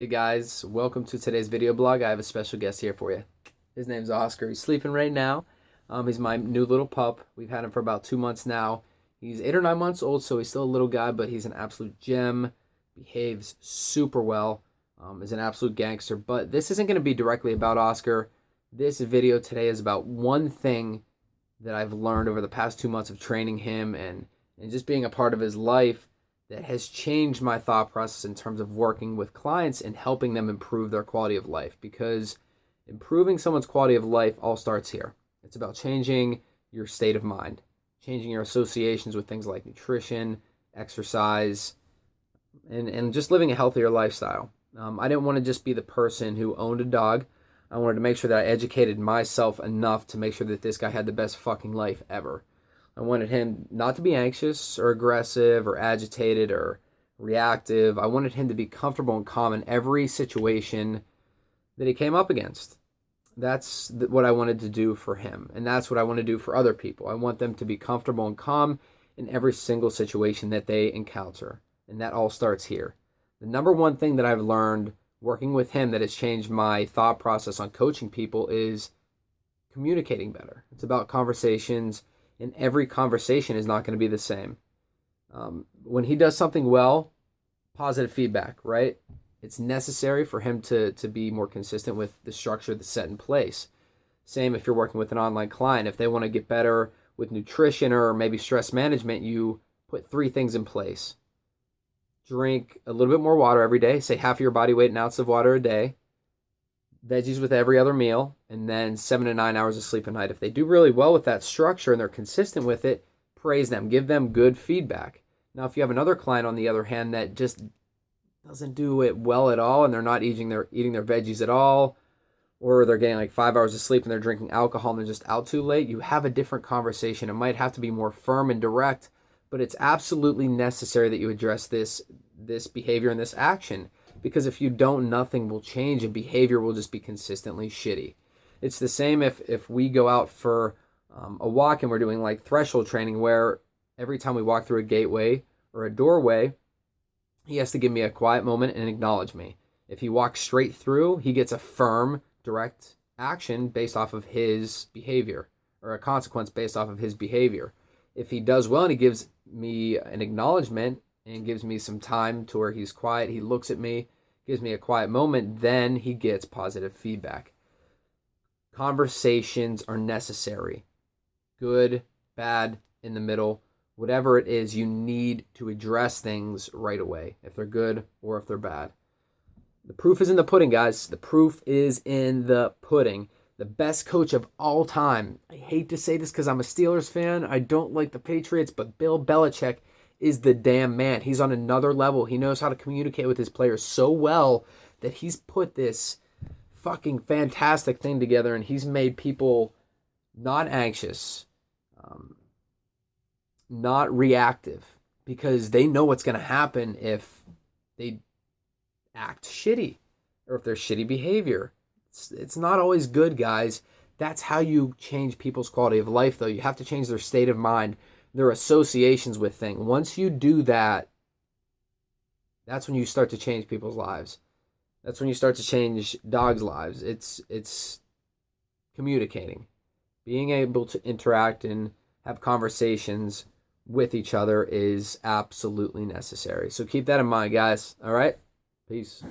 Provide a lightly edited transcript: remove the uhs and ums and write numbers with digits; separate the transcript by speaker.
Speaker 1: Hey guys, welcome to today's video blog. I have a special guest here for you. His name's Oscar. He's sleeping right now. He's my new little pup. We've had him for about 2 months now. He's 8 or 9 months old, so he's still a little guy, but he's an absolute gem. Behaves super well. Is an absolute gangster. But this isn't going to be directly about Oscar. This video today is about one thing that I've learned over the past 2 months of training him and just being a part of his life that has changed my thought process in terms of working with clients and helping them improve their quality of life, because improving someone's quality of life all starts here. It's about changing your state of mind, changing your associations with things like nutrition, exercise, and just living a healthier lifestyle. I didn't want to just be the person who owned a dog. I wanted to make sure that I educated myself enough to make sure that this guy had the best fucking life ever. I wanted him not to be anxious or aggressive or agitated or reactive. I wanted him to be comfortable and calm in every situation that he came up against. That's what I wanted to do for him. And that's what I want to do for other people. I want them to be comfortable and calm in every single situation that they encounter. And that all starts here. The number one thing that I've learned working with him that has changed my thought process on coaching people is communicating better. It's about conversations, and every conversation is not going to be the same. When he does something well, positive feedback, right? It's necessary for him to be more consistent with the structure that's set in place. Same if you're working with an online client. If they want to get better with nutrition or maybe stress management, you put 3 things in place. Drink a little bit more water every day, say half of your body weight in ounces of water a day, veggies with every other meal, and then 7 to 9 hours of sleep a night. If they do really well with that structure and they're consistent with it, praise them, give them good feedback. Now, if you have another client, on the other hand, that just doesn't do it well at all, and they're not eating their veggies at all, or they're getting like 5 hours of sleep and they're drinking alcohol and they're just out too late, you have a different conversation. It might have to be more firm and direct, but it's absolutely necessary that you address this behavior and this action, because if you don't, nothing will change and behavior will just be consistently shitty. It's the same if we go out for a walk and we're doing like threshold training, where every time we walk through a gateway or a doorway, he has to give me a quiet moment and acknowledge me. If he walks straight through, he gets a firm, direct action based off of his behavior, or a consequence based off of his behavior. If he does well and he gives me an acknowledgement and gives me some time to where he's quiet, he looks at me, gives me a quiet moment, then he gets positive feedback. Conversations are necessary. Good, bad, in the middle, whatever it is, you need to address things right away, if they're good or if they're bad. The proof is in the pudding, guys. The proof is in the pudding. The best coach of all time. I hate to say this because I'm a Steelers fan. I don't like the Patriots, but Bill Belichick is the damn man. He's on another level. He knows how to communicate with his players so well that he's put this fucking fantastic thing together, and he's made people not anxious, not reactive, because they know what's going to happen if they act shitty or if there's shitty behavior. It's not always good, guys. That's how you change people's quality of life, though. You have to change their state of mind, their associations with things. Once you do that, that's when you start to change people's lives. That's when you start to change dogs' lives. It's communicating, being able to interact and have conversations with each other is absolutely necessary. So keep that in mind, guys. All right? Peace.